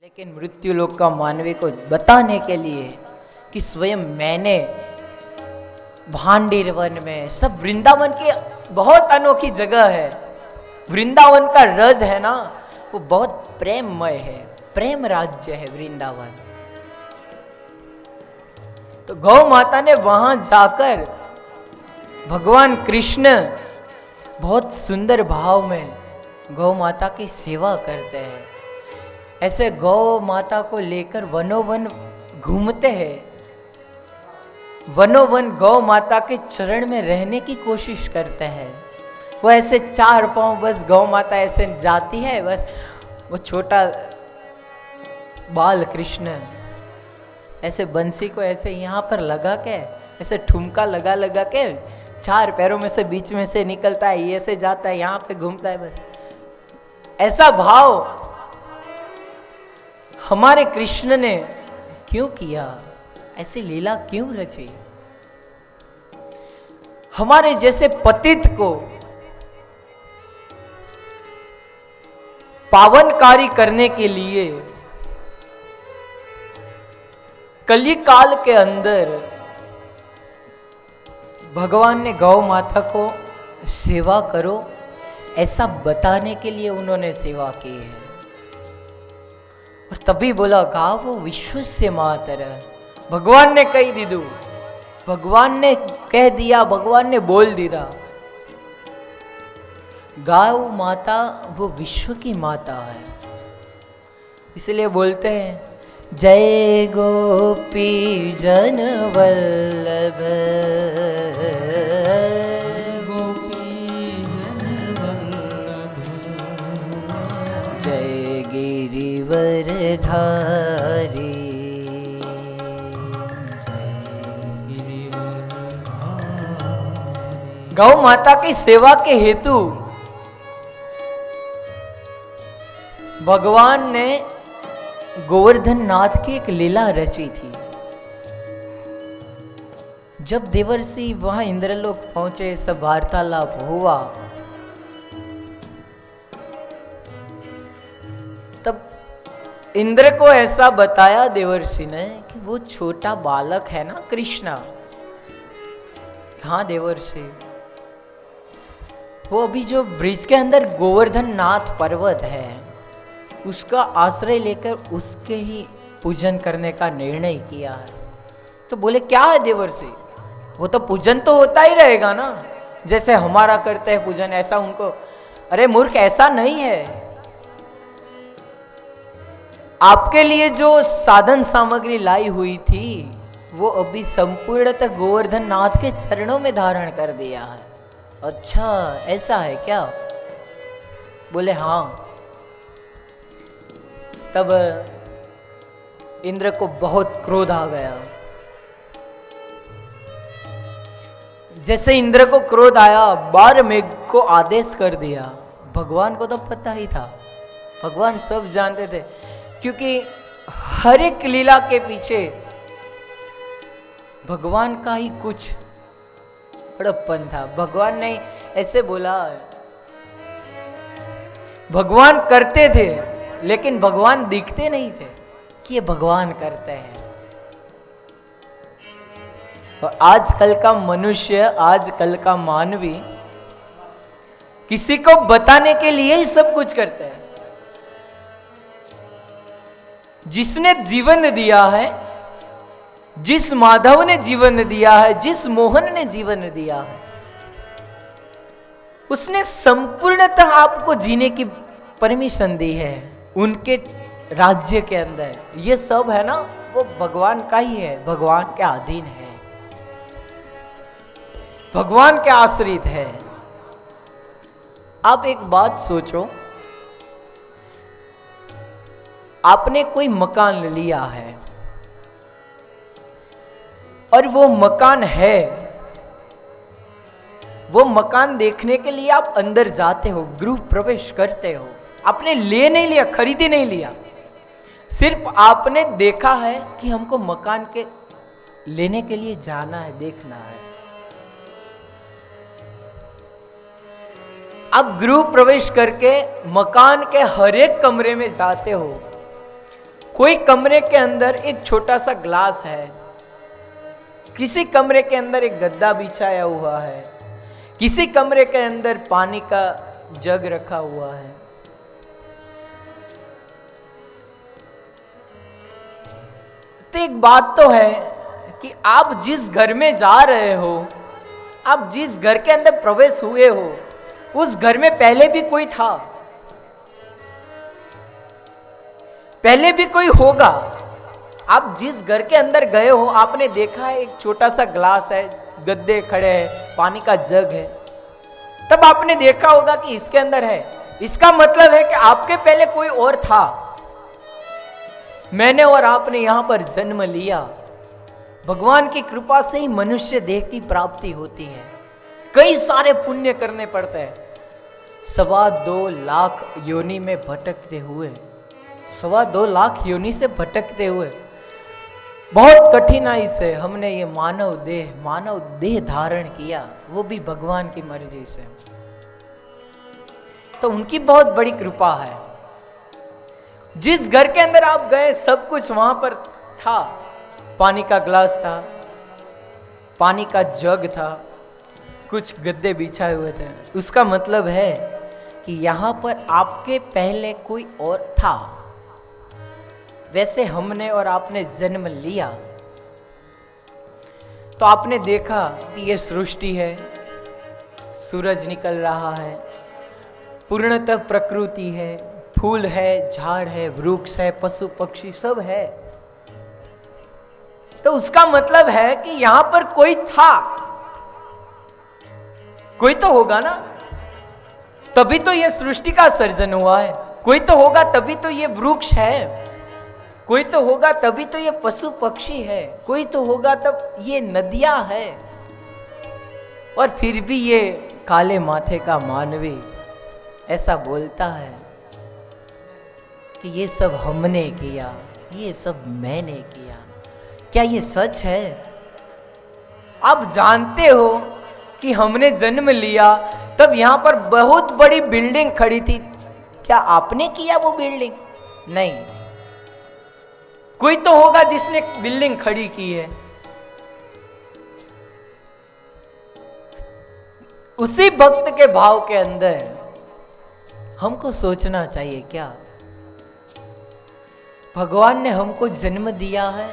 लेकिन मृत्यु लोक का मानवी को बताने के लिए कि स्वयं मैंने भांडीर वन में, सब वृंदावन की बहुत अनोखी जगह है। वृंदावन का रज है ना, वो बहुत प्रेममय है, प्रेम राज्य है वृंदावन। तो गौ माता ने वहां जाकर भगवान कृष्ण बहुत सुंदर भाव में गौ माता की सेवा करते हैं। ऐसे गौ माता को लेकर वनों वन घूमते हैं, वनों वन गौ माता के चरण में रहने की कोशिश करते हैं। वो ऐसे चार पांव, बस गौ माता ऐसे जाती है, बस वो छोटा बाल कृष्ण ऐसे बंसी को ऐसे यहाँ पर लगा के, ऐसे ठुमका लगा लगा के चार पैरों में से बीच में से निकलता है, ये से जाता है, यहाँ पे घूमता है। बस ऐसा भाव हमारे कृष्ण ने क्यों किया, ऐसी लीला क्यों रची? हमारे जैसे पतित को पावनकारी करने के लिए कली काल के अंदर भगवान ने गौ माता को सेवा करो ऐसा बताने के लिए उन्होंने सेवा की है। और तभी बोला गावो विश्वस्य मातरः, भगवान ने कह दीदू, भगवान ने कह दिया, भगवान ने बोल दिया, गौ माता वो विश्व की माता है। इसलिए बोलते हैं जय गोपी जन वल्लभ, जय गिरिवर धारी, गौ माता की सेवा के हेतु भगवान ने गोवर्धन नाथ की एक लीला रची थी। जब देवर्षि वहां इंद्रलोक पहुंचे, सब वार्तालाप हुआ, तब इंद्र को ऐसा बताया देवर्षि ने कि वो छोटा बालक है ना कृष्णा, हाँ देवर्षि, वो अभी जो ब्रिज के अंदर गोवर्धन नाथ पर्वत है उसका आश्रय लेकर उसके ही पूजन करने का निर्णय किया है। तो बोले क्या है देवर्षि, वो तो पूजन तो होता ही रहेगा ना, जैसे हमारा करते हैं पूजन ऐसा उनको। अरे मूर्ख, ऐसा नहीं है। आपके लिए जो साधन सामग्री लाई हुई थी वो अभी संपूर्णतः गोवर्धन नाथ के चरणों में धारण कर दिया है। अच्छा ऐसा है क्या? बोले हाँ। तब इंद्र को बहुत क्रोध आ गया। जैसे इंद्र को क्रोध आया, 12 मेघ को आदेश कर दिया। भगवान को तो पता ही था, भगवान सब जानते थे, क्योंकि हर एक लीला के पीछे भगवान का ही कुछ बड़प्पन था। भगवान ने ऐसे बोला, भगवान करते थे लेकिन भगवान दिखते नहीं थे कि ये भगवान करते हैं। और आजकल का मनुष्य, आजकल का मानवी किसी को बताने के लिए ही सब कुछ करते हैं। जिसने जीवन दिया है, जिस माधव ने जीवन दिया है, जिस मोहन ने जीवन दिया है, उसने संपूर्णतः आपको जीने की परमिशन दी है उनके राज्य के अंदर। ये सब है ना, वो भगवान का ही है, भगवान के अधीन है, भगवान के आश्रित है। आप एक बात सोचो, आपने कोई मकान लिया है और वो मकान है, वो मकान देखने के लिए आप अंदर जाते हो, गृह प्रवेश करते हो। आपने ले नहीं लिया, खरीदी नहीं लिया, सिर्फ आपने देखा है कि हमको मकान के लेने के लिए जाना है, देखना है। आप गृह प्रवेश करके मकान के हर एक कमरे में जाते हो, कोई कमरे के अंदर एक छोटा सा ग्लास है, किसी कमरे के अंदर एक गद्दा बिछाया हुआ है, किसी कमरे के अंदर पानी का जग रखा हुआ है। तो एक बात तो है कि आप जिस घर में जा रहे हो, आप जिस घर के अंदर प्रवेश हुए हो, उस घर में पहले भी कोई था, पहले भी कोई होगा। आप जिस घर के अंदर गए हो, आपने देखा है एक छोटा सा ग्लास है, गद्दे खड़े हैं, पानी का जग है, तब आपने देखा होगा कि इसके अंदर है। इसका मतलब है कि आपके पहले कोई और था। मैंने और आपने यहां पर जन्म लिया। भगवान की कृपा से ही मनुष्य देह की प्राप्ति होती है। कई सारे पुण्य करने पड़ते हैं। 2.25 लाख योनि में भटकते हुए, 2.25 लाख योनि से भटकते हुए बहुत कठिनाई से हमने ये मानव देह धारण किया, वो भी भगवान की मर्जी से। तो उनकी बहुत बड़ी कृपा है। जिस घर के अंदर आप गए, सब कुछ वहां पर था। पानी का ग्लास था, पानी का जग था, कुछ गद्दे बिछाए हुए थे। उसका मतलब है कि यहां पर आपके पहले कोई और था। वैसे हमने और आपने जन्म लिया तो आपने देखा कि यह सृष्टि है, सूरज निकल रहा है, पूर्णतः प्रकृति है, फूल है, झाड़ है, वृक्ष है, पशु पक्षी सब है। तो उसका मतलब है कि यहां पर कोई था, कोई तो होगा ना, तभी तो यह सृष्टि का सर्जन हुआ है। कोई तो होगा तभी तो ये वृक्ष है, कोई तो होगा तभी तो ये पशु पक्षी है, कोई तो होगा तब ये नदियां है। और फिर भी ये काले माथे का मानवी ऐसा बोलता है कि ये सब हमने किया, ये सब मैंने किया। क्या ये सच है? आप जानते हो कि हमने जन्म लिया तब यहां पर बहुत बड़ी बिल्डिंग खड़ी थी। क्या आपने किया वो बिल्डिंग? नहीं, कोई तो होगा जिसने बिल्डिंग खड़ी की है। उसी भक्त के भाव के अंदर हमको सोचना चाहिए, क्या भगवान ने हमको जन्म दिया है,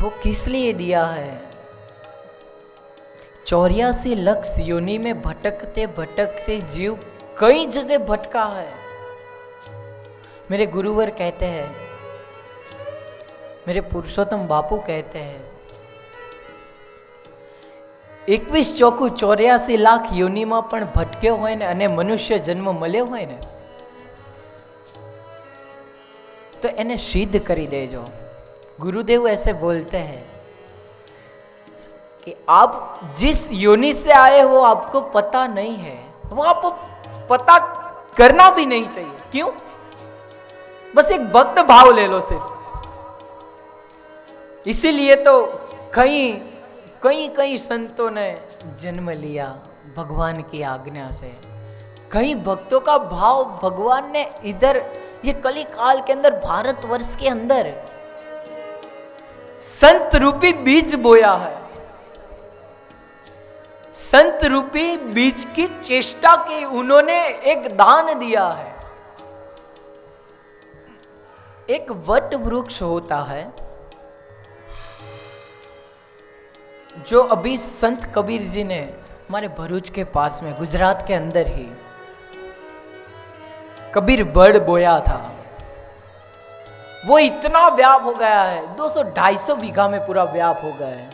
वो किस लिए दिया है? 84 लाख योनि में भटकते भटकते जीव कई जगह भटका है। मेरे गुरुवर कहते हैं, मेरे पुरुषोत्तम बापू कहते हैं, 21 ચોકુ 84 લાખ યોનિમાં પણ ભટક્યો હોય ને અને મનુષ્ય જન્મ મળ્યો હોય ને तो એને સિદ્ધ કરી દેજો। गुरुदेव ऐसे बोलते हैं कि आप जिस योनि से आए हो आपको पता नहीं है, वो आपको पता करना भी नहीं चाहिए। क्यों? बस एक भक्त भाव ले लो सिर्फ। इसीलिए तो कई संतों ने जन्म लिया भगवान की आज्ञा से। कई भक्तों का भाव भगवान ने इधर ये कली काल के अंदर भारतवर्ष के अंदर संत रूपी बीज बोया है। संत रूपी बीज की चेष्टा की, उन्होंने एक दान दिया है। एक वट वृक्ष होता है जो अभी संत कबीर जी ने हमारे भरूच के पास में गुजरात के अंदर ही कबीर बड़ बोया था। वो इतना व्याप हो गया है, 200-250 बीघा में पूरा व्याप हो गया है।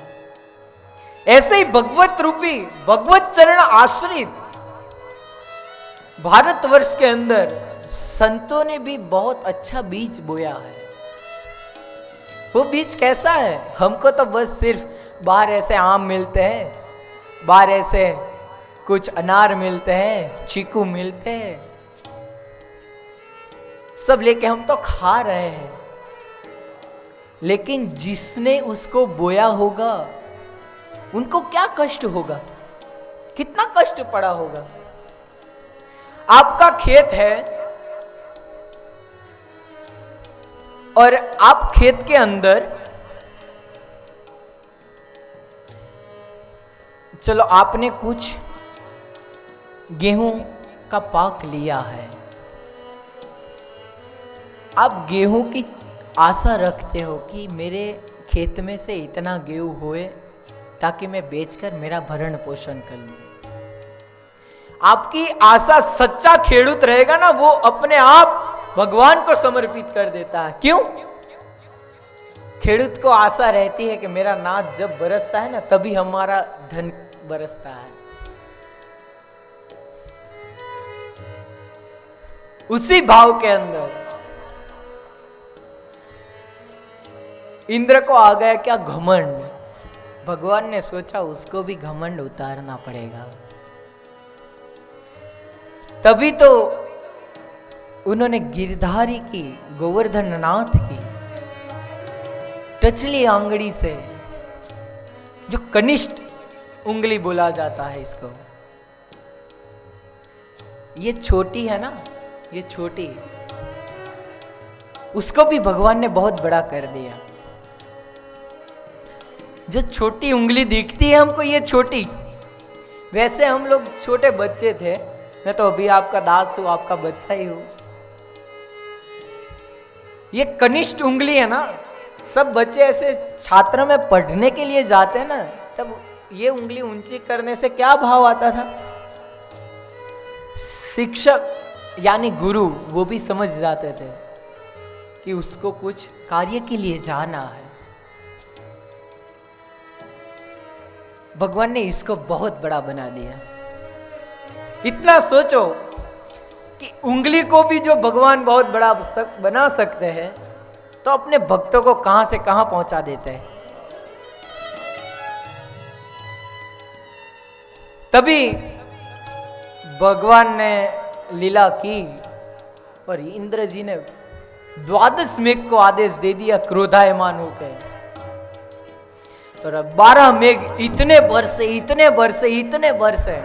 ऐसे ही भगवत रूपी भगवत चरण आश्रित भारतवर्ष के अंदर संतों ने भी बहुत अच्छा बीज बोया है। वो बीज कैसा है? हमको तो बस सिर्फ बाहर ऐसे आम मिलते हैं, बाहर ऐसे कुछ अनार मिलते हैं, चीकू मिलते हैं, सब लेके हम तो खा रहे हैं। लेकिन जिसने उसको बोया होगा उनको क्या कष्ट होगा, कितना कष्ट पड़ा होगा। आपका खेत है, और आप खेत के अंदर, चलो आपने कुछ गेहूं का पाक लिया है, आप गेहूं की आशा रखते हो कि मेरे खेत में से इतना गेहूं होए ताकि मैं बेचकर मेरा भरण पोषण कर लूं। आपकी आशा, सच्चा खेडूत रहेगा ना, वो अपने आप भगवान को समर्पित कर देता है। क्यों? खेडूत को आशा रहती है कि मेरा नाच जब बरसता है ना, तभी हमारा धन बरसता है। उसी भाव के अंदर इंद्र को आ गया क्या घमंड। भगवान ने सोचा उसको भी घमंड उतारना पड़ेगा, तभी तो उन्होंने गिरधारी की, गोवर्धन नाथ की टचली आंगड़ी से, जो कनिष्ठ उंगली बोला जाता है इसको, ये छोटी है ना, ये छोटी, उसको भी भगवान ने बहुत बड़ा कर दिया। जो छोटी उंगली दिखती है हमको, ये छोटी, वैसे हम लोग छोटे बच्चे थे, मैं तो अभी आपका दास हूं, आपका बच्चा ही हूं। ये कनिष्ठ उंगली है ना, सब बच्चे ऐसे छात्र में पढ़ने के लिए जाते हैं ना, तब ये उंगली ऊंची करने से क्या भाव आता था? शिक्षक यानी गुरु वो भी समझ जाते थे कि उसको कुछ कार्य के लिए जाना है। भगवान ने इसको बहुत बड़ा बना दिया। इतना सोचो कि उंगली को भी जो भगवान बहुत बड़ा बना सकते हैं, तो अपने भक्तों को कहां से कहां पहुंचा देते हैं। तभी भगवान ने लीला की और इंद्र जी ने 12 मेघ को आदेश दे दिया क्रोधायमान होकर। और 12 मेघ इतने बरसे, इतने बरसे, इतने बरसे,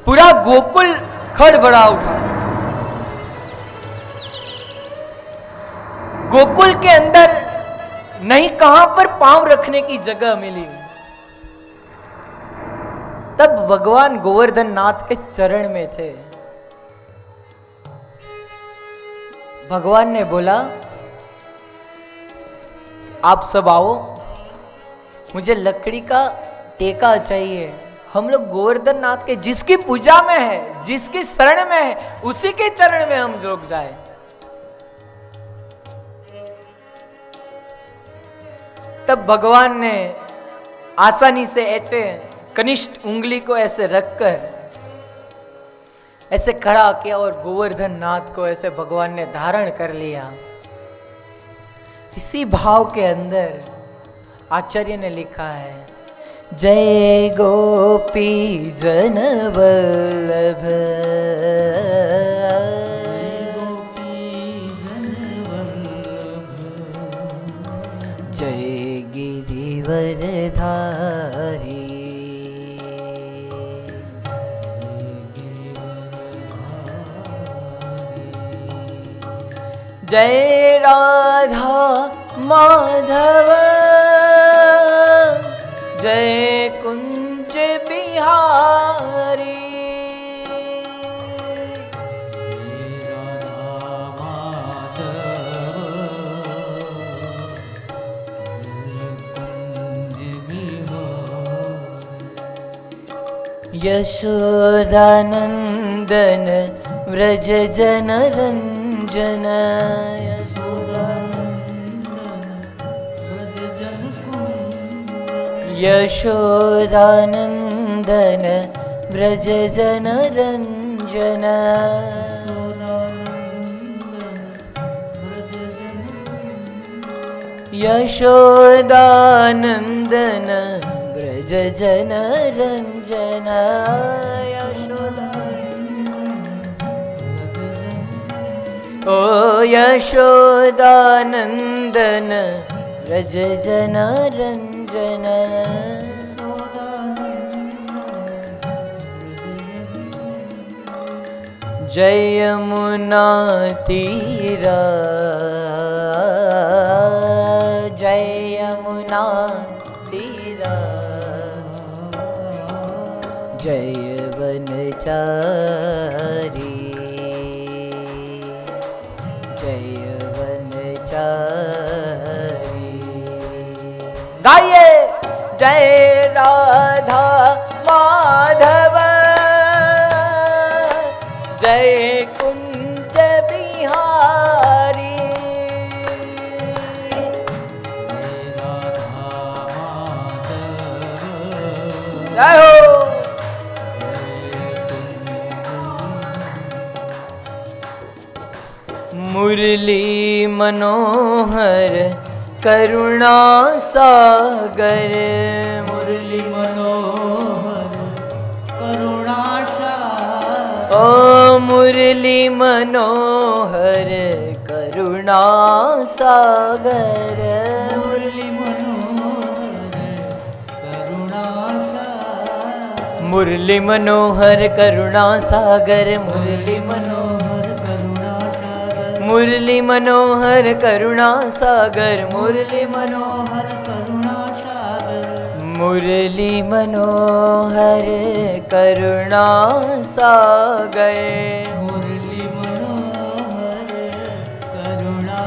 पूरा गोकुल खड़बड़ा उठा। गोकुल के अंदर नहीं कहां पर पांव रखने की जगह मिली। तब भगवान गोवर्धन नाथ के चरण में थे। भगवान ने बोला, आप सब आओ, मुझे लकड़ी का टेका चाहिए। हम लोग गोवर्धन नाथ के, जिसकी पूजा में है, जिसकी शरण में है, उसी के चरण में हम लोग जाए। तब भगवान ने आसानी से ऐसे कनिष्ठ उंगली को ऐसे रखकर ऐसे खड़ा किया और गोवर्धन नाथ को ऐसे भगवान ने धारण कर लिया। इसी भाव के अंदर आचार्य ने लिखा है, जय गोपी जन वल्लभ, जय गिरिवर धारी, जय राधा माधव, जय कुंज बिहारी, यशोदानंदन व्रज जन रंजन, यशोदानंदन व्रज जन रंजन, यशोदानंदन व्रज जन रंजन, ओ यशोदानंदन व्रज जन रंजन, जय यमुना तीरा, जय यमुना तीरा, जय वनचारी, जय वनचारी। गाइए जय राधा माधव, जय कुंज बिहारी, जय हो। मुरली मनोहर करुणा सागर, मुरली मनोहर करुणा सागर, ओ मुरली मनोहर करुणा सागर, मुरली मनोहर करुणा सागर, मुरली मनोहर करुणा सागर, मुरली मनोहर करुणा सागर, मुरली मनोहर करुणा सागर, मुरली मनोहर करुणा सागर, मुरली मनोहर करुणा सागर, मुरली मनोहर करुणा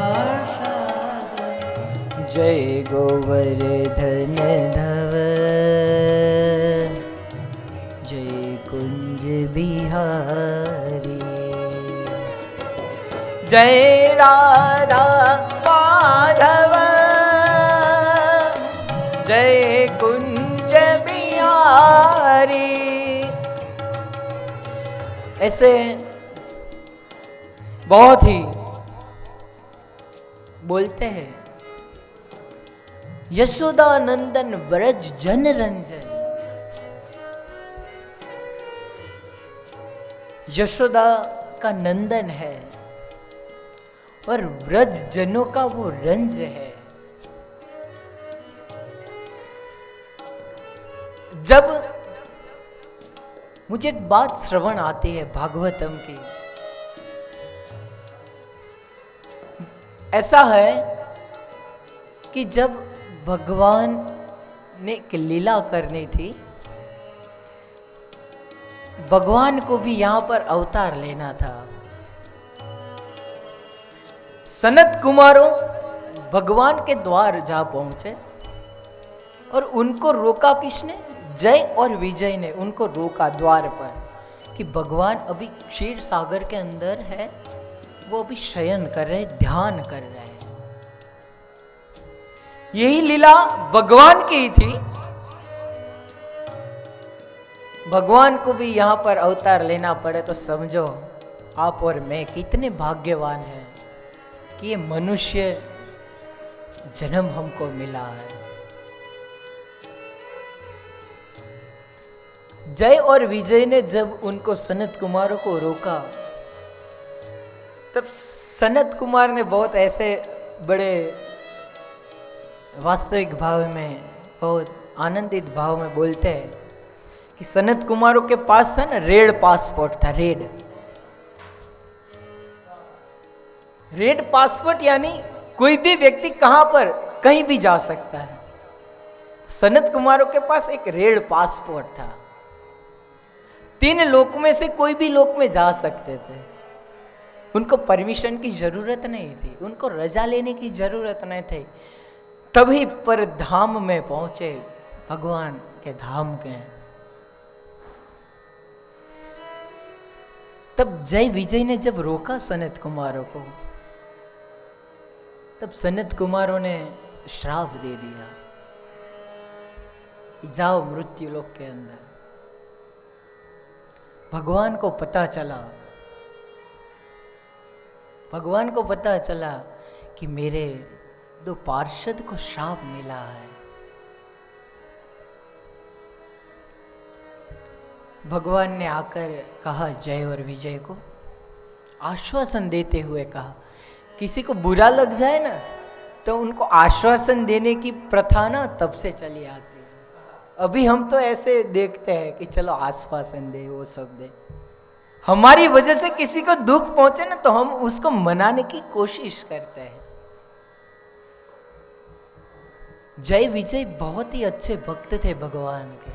सागर। जय गोवर्धन धव, जय कुंज बिहारी, जय राधा माधव, जय कुंज बिहारी। ऐसे बहुत ही बोलते हैं, यशोदा नंदन ब्रज जन रंजन। यशोदा का नंदन है और ब्रज जनों का वो रंज है। जब मुझे एक बात श्रवण आती है भागवतम की, ऐसा है कि जब भगवान ने एक लीला करनी थी, भगवान को भी यहां पर अवतार लेना था। सनत कुमारों भगवान के द्वार जा पहुंचे और उनको रोका किसने? जय और विजय ने उनको रोका द्वार पर कि भगवान अभी क्षीर सागर के अंदर है, वो अभी शयन कर रहे, ध्यान कर रहे हैं। यही लीला भगवान की ही थी। भगवान को भी यहां पर अवतार लेना पड़े तो समझो आप और मैं कितने भाग्यवान हैं कि ये मनुष्य जन्म हमको मिला है। जय और विजय ने जब उनको सनत कुमारों को रोका, तब सनत कुमार ने बहुत ऐसे बड़े वास्तविक भाव में, बहुत आनंदित भाव में बोलते हैं कि सनत कुमारों के पास था ना रेड पासपोर्ट था। रेड पासपोर्ट यानी कोई भी व्यक्ति कहां पर कहीं भी जा सकता है। सनत कुमारों के पास एक रेड पासपोर्ट था, 3 लोक में से कोई भी लोक में जा सकते थे। उनको परमिशन की जरूरत नहीं थी, उनको रजा लेने की जरूरत नहीं थी। तभी पर धाम में पहुंचे, भगवान के धाम के। तब जय विजय ने जब रोका सनत कुमारों को, तब सनत कुमारों ने श्राप दे दिया कि जाओ मृत्यु लोक के अंदर। भगवान को पता चला कि मेरे 2 पार्षद को श्राप मिला है। भगवान ने आकर कहा जय और विजय को, आश्वासन देते हुए कहा, किसी को बुरा लग जाए ना तो उनको आश्वासन देने की प्रथा ना तब से चली आती है। अभी हम तो ऐसे देखते हैं कि चलो आश्वासन दे, वो सब दे। हमारी वजह से किसी को दुख पहुंचे ना तो हम उसको मनाने की कोशिश करते हैं। जय विजय बहुत ही अच्छे भक्त थे भगवान के,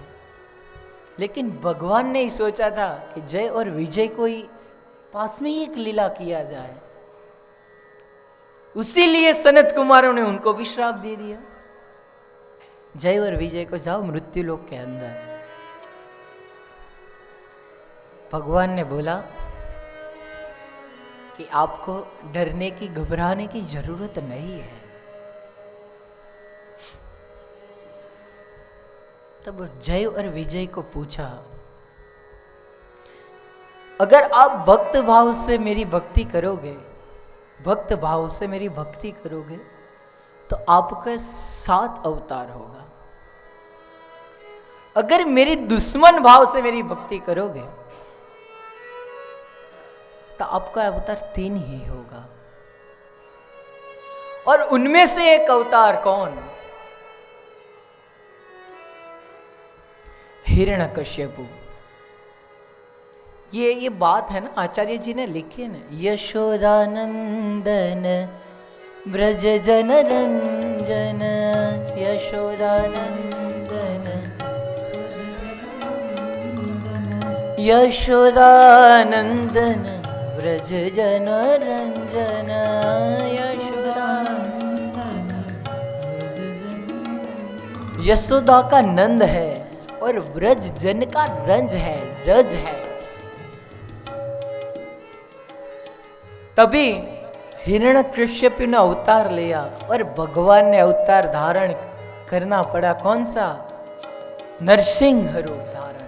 लेकिन भगवान ने ही सोचा था कि जय और विजय को ही पास में ही एक लीला किया जाए। उसी लिए सनत कुमारों ने उनको भी श्राप दे दिया, जय और विजय को जाओ मृत्यु लोक के अंदर। भगवान ने बोला कि आपको डरने की घबराने की जरूरत नहीं है। तब जय और विजय को पूछा, अगर आप भक्त भाव से मेरी भक्ति करोगे, भक्त भाव से मेरी भक्ति करोगे तो आपका 7 अवतार होगा। अगर मेरी दुश्मन भाव से मेरी भक्ति करोगे तो आपका अवतार 3 ही होगा। और उनमें से एक अवतार कौन? हिरण्यकश्यपु। ये बात है ना, आचार्य जी ने लिखी है ना, यशोदानंदन ब्रज जन रंजन, यशोदानंदन यशोदानंदन ब्रज जन रंजन, यशोदा का नंद है और ब्रज जन का रंज है, रज है। तभी हिरण्यकश्यपु ने अवतार लिया और भगवान ने अवतार धारण करना पड़ा। कौन सा? नरसिंह रूप धारण।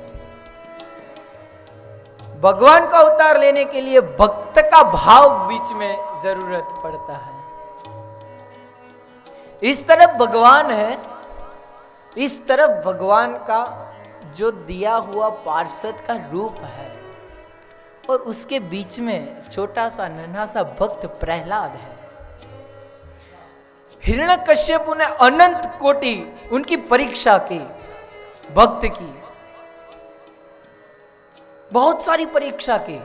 भगवान का अवतार लेने के लिए भक्त का भाव बीच में जरूरत पड़ता है। इस तरफ भगवान है, इस तरफ भगवान का जो दिया हुआ पार्षद का रूप है, और उसके बीच में छोटा सा नन्हा सा भक्त प्रहलाद है। हिरण्यकश्यपु ने अनंत कोटि उनकी परीक्षा की, भक्त की बहुत सारी परीक्षा की,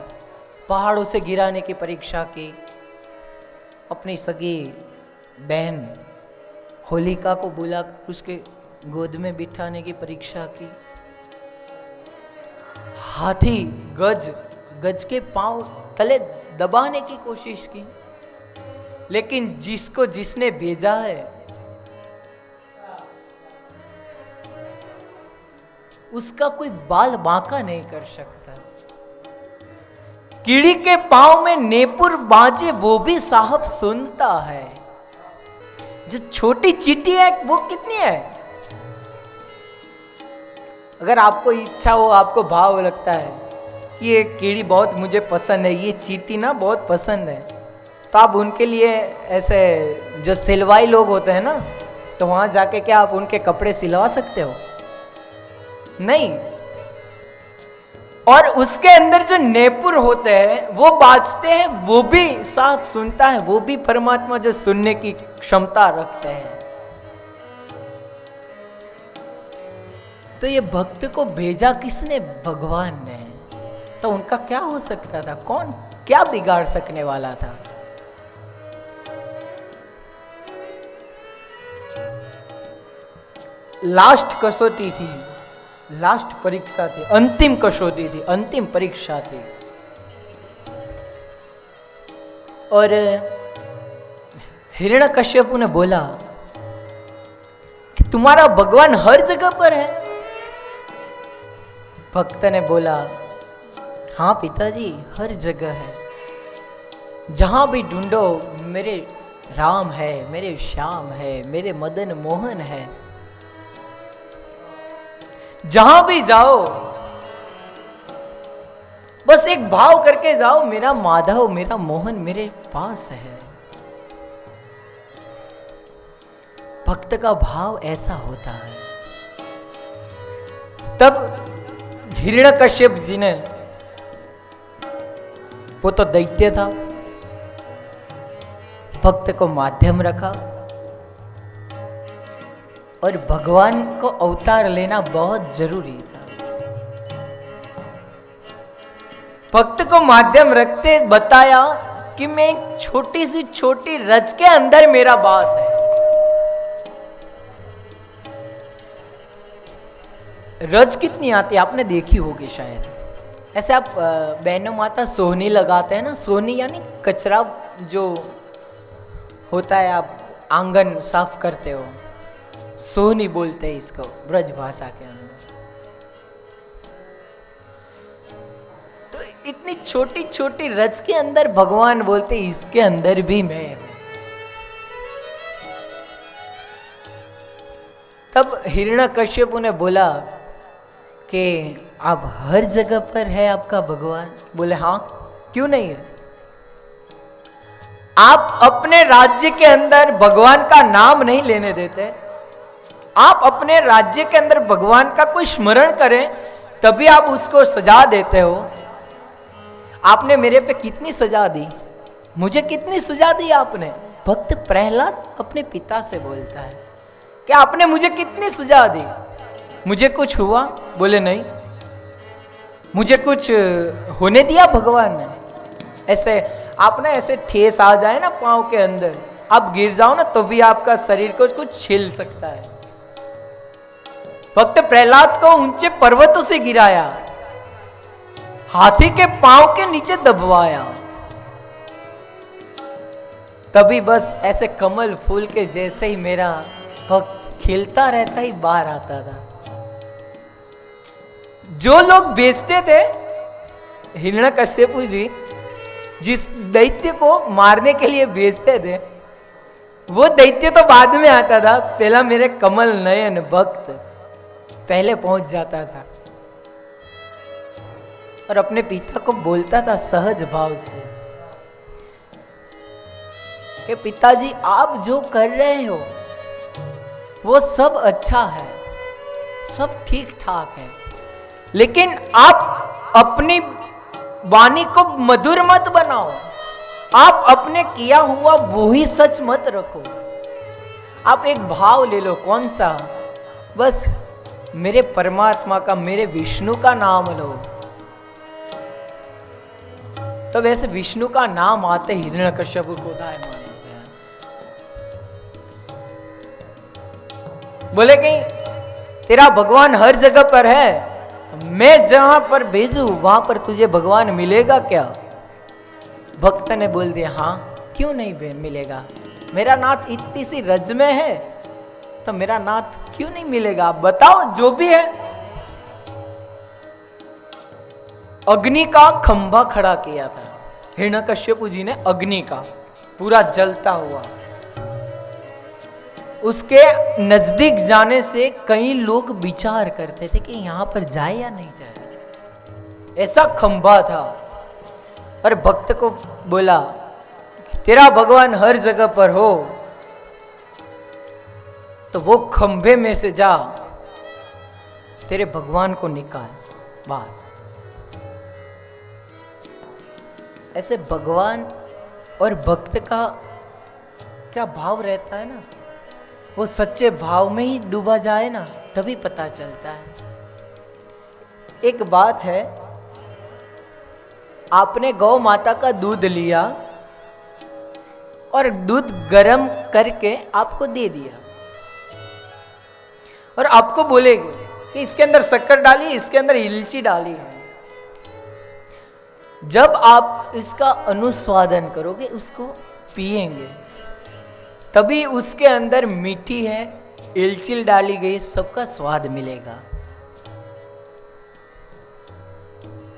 पहाड़ों से गिराने की परीक्षा की, अपनी सगी बहन होलिका को बुलाकर उसके गोद में बिठाने की परीक्षा की, हाथी गज के पांव तले दबाने की कोशिश की, लेकिन जिसको जिसने भेजा है उसका कोई बाल बांका नहीं कर सकता। कीड़ी के पांव में नेपुर बाजे वो भी साहब सुनता है। जो छोटी चींटी है वो कितनी है? अगर आपको इच्छा हो, आपको भाव लगता है कि ये कीड़ी बहुत मुझे पसंद है, ये चींटी ना बहुत पसंद है, तो आप उनके लिए ऐसे जो सिलवाई लोग होते हैं ना, तो वहां जाके क्या आप उनके कपड़े सिलवा सकते हो? नहीं। और उसके अंदर जो नेपुर होते हैं वो बाजते हैं, वो भी साफ सुनता है, वो भी परमात्मा जो सुनने की क्षमता रखते हैं। तो ये भक्त को भेजा किसने? भगवान ने। तो उनका क्या हो सकता था? कौन क्या बिगाड़ सकने वाला था? लास्ट कसौटी थी, लास्ट परीक्षा थी, अंतिम कसौटी थी, अंतिम परीक्षा थी। और हिरण्यकश्यपु ने बोला कि तुम्हारा भगवान हर जगह पर है। भक्त ने बोला, हाँ पिताजी, हर जगह है। जहां भी ढूंढो मेरे राम है, मेरे श्याम है, मेरे मदन मोहन है। जहां भी जाओ बस एक भाव करके जाओ, मेरा माधव, मेरा मोहन मेरे पास है। भक्त का भाव ऐसा होता है। तब हिरण्यकश्यप जी ने, वो तो दैत्य था, भक्त को माध्यम रखा और भगवान को अवतार लेना बहुत जरूरी था। भक्त को माध्यम रखते बताया कि मैं एक छोटी सी छोटी रज के अंदर मेरा वास है। रज कितनी आती है आपने देखी होगी शायद। ऐसे आप बहनों माता सोहनी लगाते हैं ना, सोहनी यानी कचरा जो होता है, आप आंगन साफ करते हो, सोहनी बोलते हैं इसको ब्रज भाषा के अंदर। तो इतनी छोटी छोटी रज के अंदर भगवान बोलते इसके अंदर भी मैं हूं। तब हिरण्यकश्यप ने बोला कि आप हर जगह पर है आपका भगवान? बोले हाँ, क्यों नहीं है? आप अपने राज्य के अंदर भगवान का नाम नहीं लेने देते, आप अपने राज्य के अंदर भगवान का कोई स्मरण करें तभी आप उसको सजा देते हो। आपने मेरे पे कितनी सजा दी, मुझे कितनी सजा दी आपने? भक्त प्रहलाद अपने पिता से बोलता है कि आपने मुझे कितनी सजा दी, मुझे कुछ हुआ? बोले नहीं। मुझे कुछ होने दिया भगवान ने? ऐसे आपने ऐसे ठेस आ जाए ना पांव के अंदर, आप गिर जाओ ना तो भी आपका शरीर को कुछ छिल सकता है। भक्त प्रहलाद को ऊंचे पर्वतों से गिराया, हाथी के पांव के नीचे दबवाया, तभी बस ऐसे कमल फूल के जैसे ही मेरा भक्त खिलता रहता ही बाहर आता था। जो लोग बेचते थे, हिरण्यकश्यप जी जिस दैत्य को मारने के लिए बेचते थे, वो दैत्य तो बाद में आता था, पहला मेरे कमल नयन भक्त पहले पहुंच जाता था और अपने पिता को बोलता था सहज भाव से कि पिताजी आप जो कर रहे हो वो सब अच्छा है, सब ठीक ठाक है, लेकिन आप अपनी वाणी को मधुर मत बनाओ, आप अपने किया हुआ वो ही सच मत रखो। आप एक भाव ले लो, कौन सा? बस मेरे परमात्मा का, मेरे विष्णु का नाम लो। तो वैसे विष्णु का नाम आते हिरण्यकश्यप को दायमान हो गया। बोले कि तेरा भगवान हर जगह पर है, मैं जहां पर भेजू वहां पर तुझे भगवान मिलेगा क्या? भक्त ने बोल दिया हाँ, क्यों नहीं मिलेगा? मेरा नाथ इतनी सी रज में है तो मेरा नाथ क्यों नहीं मिलेगा? आप बताओ, जो भी है। अग्नि का खंभा खड़ा किया था हिरण्यकश्यप जी ने, अग्नि का पूरा जलता हुआ। उसके नजदीक जाने से कई लोग विचार करते थे कि यहां पर जाए या नहीं जाए, ऐसा खंभा था। और भक्त को बोला तेरा भगवान हर जगह पर हो तो वो खंभे में से जा, तेरे भगवान को निकाल बाहर। ऐसे भगवान और भक्त का क्या भाव रहता है ना, वो सच्चे भाव में ही डूबा जाए ना तभी पता चलता है। एक बात है, आपने गौ माता का दूध लिया और दूध गर्म करके आपको दे दिया और आपको बोलेगे कि इसके अंदर शक्कर डाली, इसके अंदर इलायची डाली है। जब आप इसका अनुस्वादन करोगे, उसको पिएंगे, तभी उसके अंदर मीठी है, इलायची डाली गई, सबका स्वाद मिलेगा।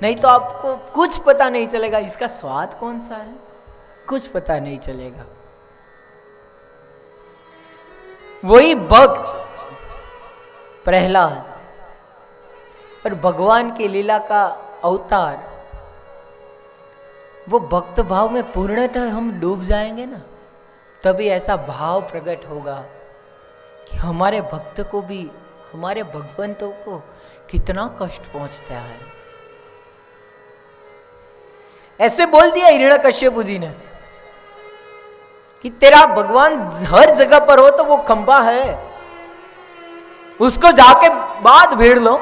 नहीं तो आपको कुछ पता नहीं चलेगा इसका स्वाद कौन सा है, कुछ पता नहीं चलेगा। वही भक्त प्रहलाद और भगवान की लीला का अवतार, वो भक्त भाव में पूर्णतः हम डूब जाएंगे ना, तभी ऐसा भाव प्रकट होगा कि हमारे भक्त को भी, हमारे भगवंतों को कितना कष्ट पहुंचता है। ऐसे बोल दिया हिरण्यकश्यप जी ने कि तेरा भगवान हर जगह पर हो तो वो खंभा है, उसको जाके बात भीड़ लो,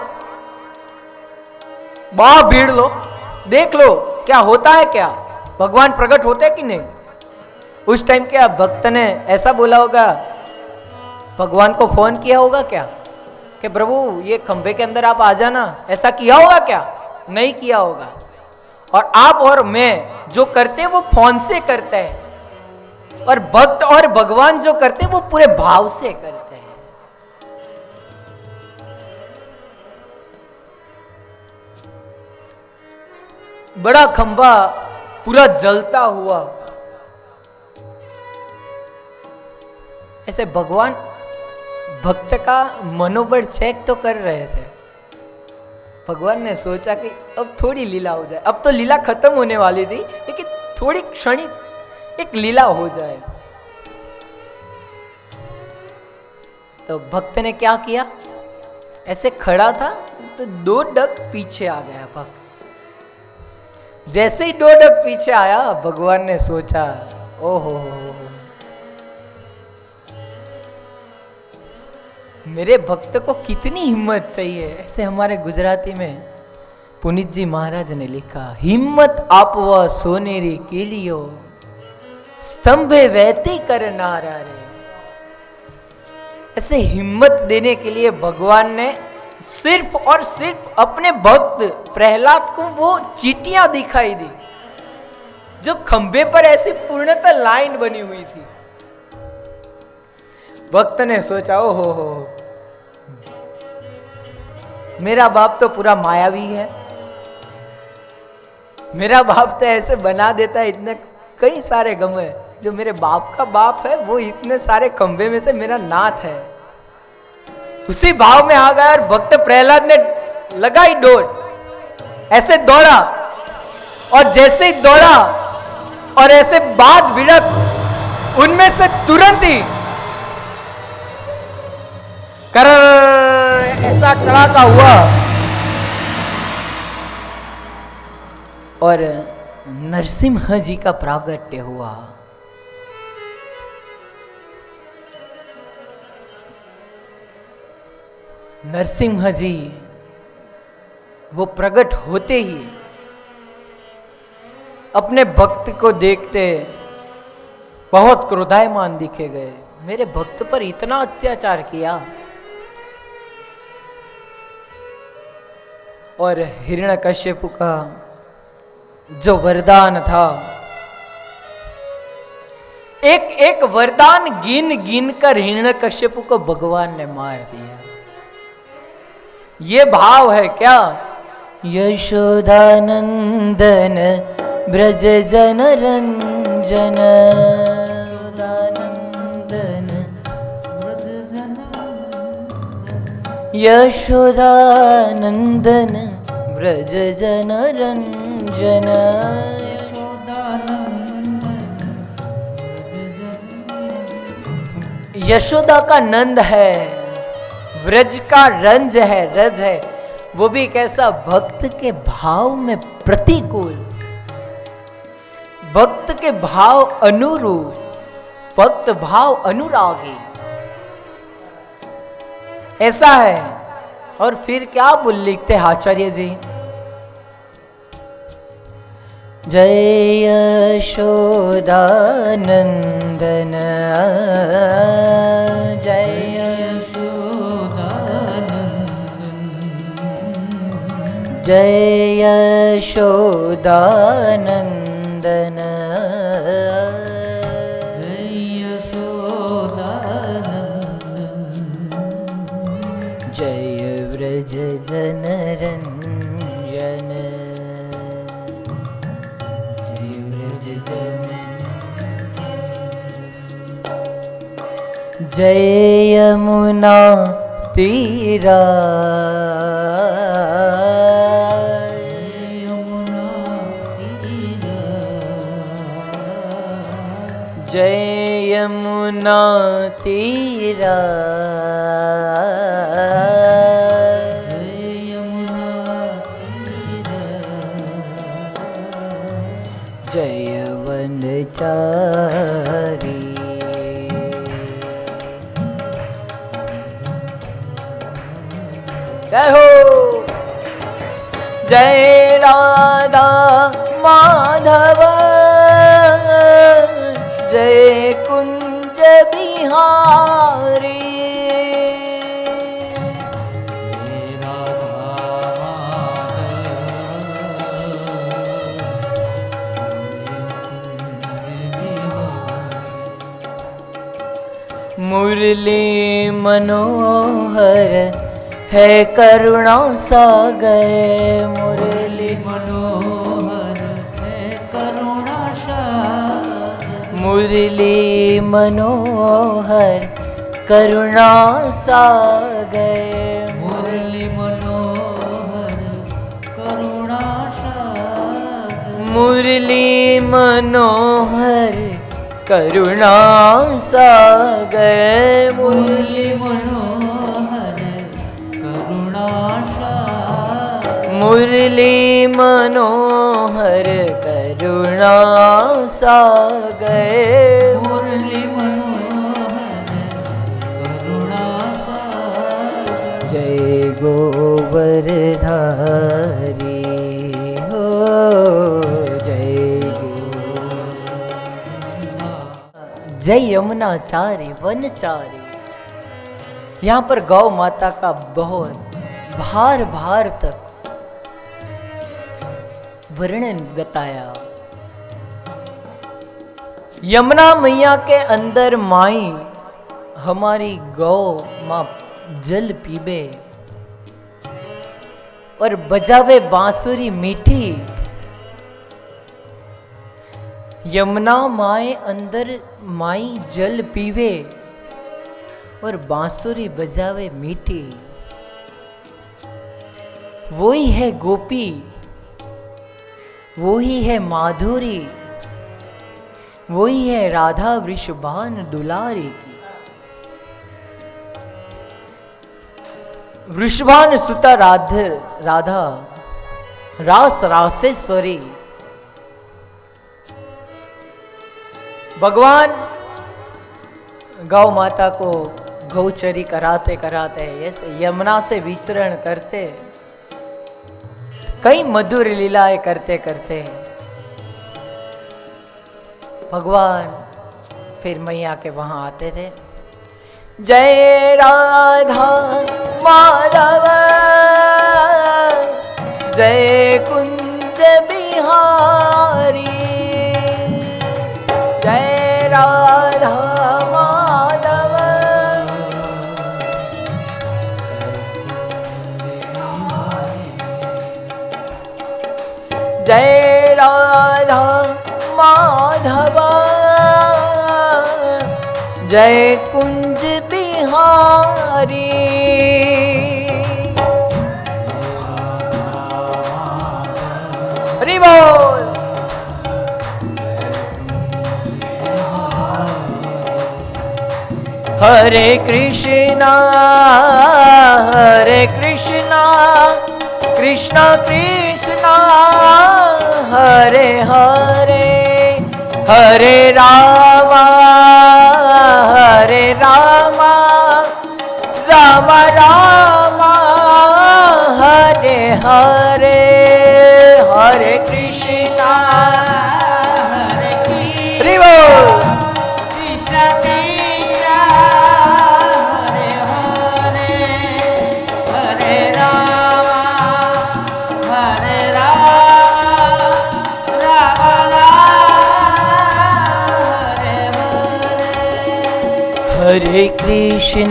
बाह भीड़ लो, देख लो क्या होता है, क्या भगवान प्रकट होते कि नहीं। उस टाइम क्या भक्त ने ऐसा बोला होगा, भगवान को फोन किया होगा क्या कि प्रभु ये खंबे के अंदर आप आ जाना, ऐसा किया होगा क्या? नहीं किया होगा। और आप और मैं जो करते हैं वो फोन से करते हैं, और भक्त और भगवान जो करते हैं वो पूरे भाव से करते हैं। बड़ा खंबा पूरा जलता हुआ, ऐसे भगवान भक्त का मनोबल चेक तो कर रहे थे। भगवान ने सोचा कि अब थोड़ी लीला हो जाए, अब तो लीला खत्म होने वाली थी, लेकिन थोड़ी क्षणिक एक लीला हो जाए। तो भक्त ने क्या किया, ऐसे खड़ा था तो 2 डग पीछे आ गया भक्त। जैसे ही 2 डग पीछे आया, भगवान ने सोचा ओहो मेरे भक्त को कितनी हिम्मत चाहिए। ऐसे हमारे गुजराती में पुनीत जी महाराज ने लिखा, हिम्मत आपवा सोनेरी कीलियो स्तंभे वहती कर नारा रे। ऐसे हिम्मत देने के लिए भगवान ने सिर्फ और सिर्फ अपने भक्त प्रहलाद को वो चीटियां दिखाई दी, जो खंबे पर ऐसी पूर्णतः लाइन बनी हुई थी। भक्त ने सोचा हो मेरा बाप तो पूरा मायावी है, मेरा बाप तो ऐसे बना देता है, इतने कई सारे गम है, जो मेरे बाप का बाप है वो इतने सारे खंबे में से मेरा नाथ है। उसी भाव में आ गया और भक्त प्रहलाद ने लगाई डोर, ऐसे दौड़ा, और जैसे ही दौड़ा और ऐसे बात भिड़त, उनमें से तुरंत ही कर ऐसा कड़ाका हुआ और नरसिम्हा जी का प्रागट्य हुआ। नरसिम्हा जी वो प्रकट होते ही अपने भक्त को देखते बहुत क्रोधायमान दिखे गए। मेरे भक्त पर इतना अत्याचार किया। और हिरण्यकश्यप का जो वरदान था, एक एक वरदान गिन गिन कर हिरण्यकश्यप को भगवान ने मार दिया। ये भाव है क्या, यशोदानंदन ब्रज जन रंजन, यशोदानंदन ब्रज जन रंजन। यशोदा का नंद है, व्रज का रंज है, रज है, वो भी कैसा, भक्त के भाव में प्रतिकूल, भक्त के भाव अनुरूप, भक्त भाव अनुरागी, ऐसा है। और फिर क्या बोल लिखते हैं आचार्य जी, जय यशोदानंदन, जय यशोदानंदन, जय यशोदानंदन, व्रज जन रंजन, जय व्रज जन, जय यमुना तीरा, जय यमुना तीरा, जय वनचारी, जय हो, जय राधा राधा माधव जय कुंज बिहारी। मुरली मनोहर है करुणा सागर। मुरली मनोहर है करुणा सागर। मुरली मनोहर करुणा सागर। मुरली मनोहर करुणा सागर। मुरली मनोहर करुणा सागर। मुरली मनोहर करुणा सागर। मुरली मनोहर करुणा सागर। मुरली मनोहर करुणा सागर। जय गोवर्धारी हो जय यमुनाचारी वनचारी। यहाँ पर गौ माता का बहुत भार भार तक वर्णन बताया। यमुना मैया के अंदर माई हमारी गौ माँ जल पीबे और बजावे बांसुरी मीठी। यमुना माए अंदर माई जल पीवे और बांसुरी बजावे मीठी। वो ही है गोपी, वो ही है माधुरी, वो ही है राधा वृषभान दुलारी की। वृषभान सुता राधा रास रासेश्वरी। भगवान गौ माता को गौचरी कराते कराते ऐसे यमुना से विचरण करते, कई मधुर लीलाएं करते करते भगवान फिर मैया के वहां आते थे। जय राधा माधव जय कुंज बिहारी। जय राधा माधव जय राधा माधव जय कुंज बिहारी। हरि बोल। हरे कृष्णा कृष्णा कृष्णा हरे हरे हरे रामा राम रामा हरे हरे हरे कृष्णा हरे कृष्णा कृष्णा कृष्णा हरे हरे हरे राम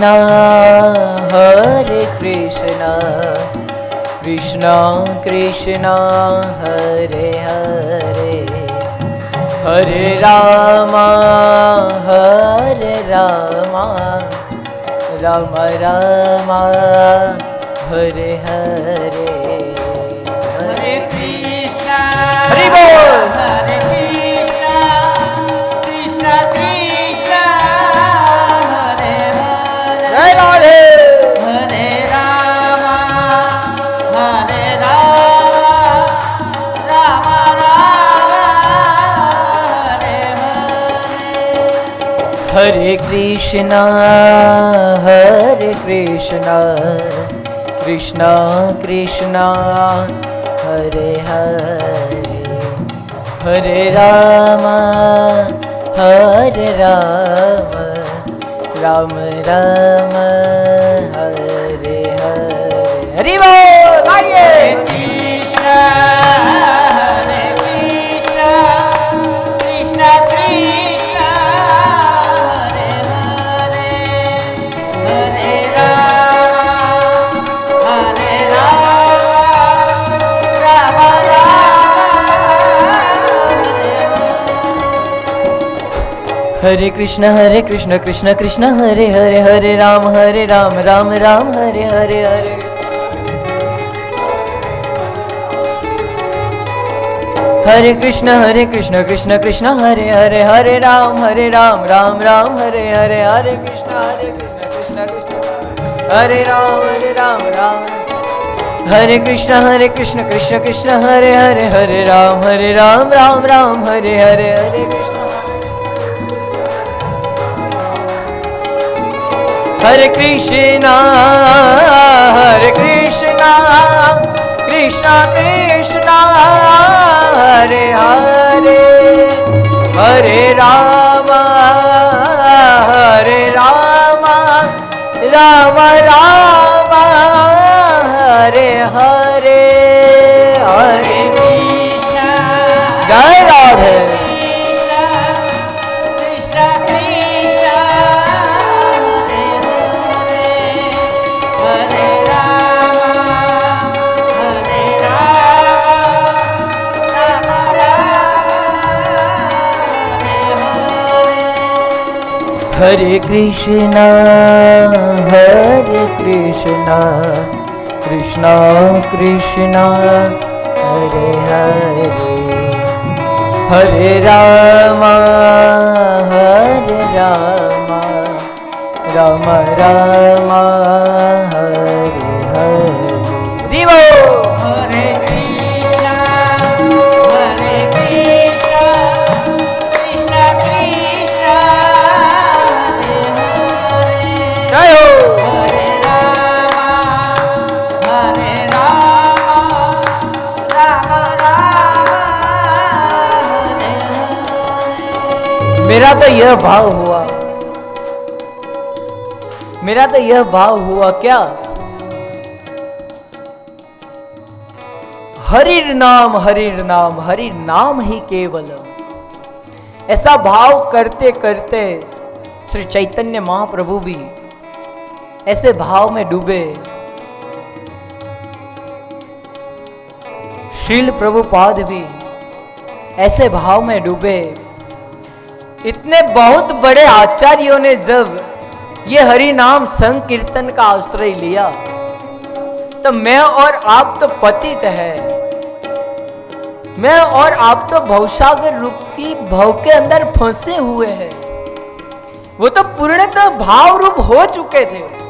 राम हरे कृष्णा कृष्णा कृष्णा हरे हरे हरे राम राम राम हरे हरे हरे कृष्णा हरि बोल। हरे कृष्णा कृष्णा कृष्णा हरे हरे जय राधे हरे राम राम हरे हरे हरे कृष्णा कृष्णा कृष्णा हरे हरे, हरे राम हरे राम, राम राम हरे हरे। हरि बोल। आइए। कृष्ण हरे कृष्ण, कृष्ण कृष्ण हरे हरे, हरे राम राम हरे कृष्ण कृष्ण कृष्ण हरे हरे, हरे राम राम राम हरे हरे, हरे हरे कृष्ण कृष्ण कृष्ण हरे हरे, हरे राम राम राम हरे हरे, हरे कृष्ण कृष्ण कृष्ण हरे राम राम, हरे कृष्ण कृष्ण कृष्ण हरे हरे, हरे राम राम राम हरे हरे, हरे कृष्ण हरे कृष्णा कृष्णा कृष्णा हरे हरे, हरे राम राम राम हरे हरे, हरे कृष्ण जय राधे। हरे कृष्णा कृष्णा कृष्णा हरे हरे, हरे राम राम राम हरे हरे। हरे कृष्ण कृष्ण कृष्ण हरे हरे, जय हो। हरे राम राम हरे हरे। मेरा तो यह भाव हुआ क्या, हरि नाम ही केवल। ऐसा भाव करते करते श्री चैतन्य महाप्रभु भी ऐसे भाव में डूबे, श्रील प्रभुपाद भी ऐसे भाव में डूबे। इतने बहुत बड़े आचार्यों ने जब ये हरि नाम संकीर्तन का आश्रय लिया, तो मैं और आप तो पतित है, मैं और आप तो भवसागर रूप की भव के अंदर फंसे हुए हैं। वो तो पूर्णतः भाव रूप हो चुके थे,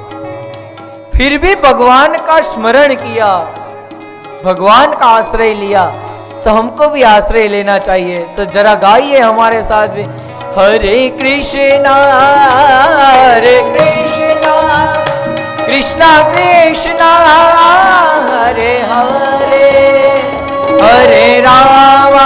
फिर भी भगवान का स्मरण किया, भगवान का आश्रय लिया, तो हमको भी आश्रय लेना चाहिए। तो जरा गाइए हमारे साथ भी, हरे कृष्णा कृष्णा कृष्णा हरे हरे, हरे राम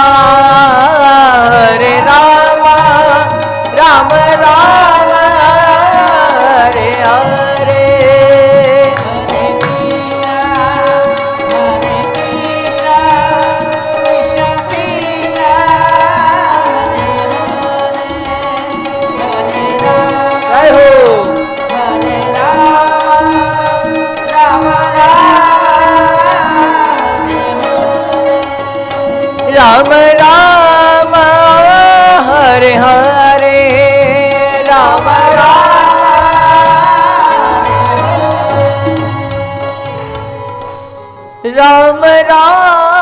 राम राम हरे हरे, राम राम हरे हरे, राम राम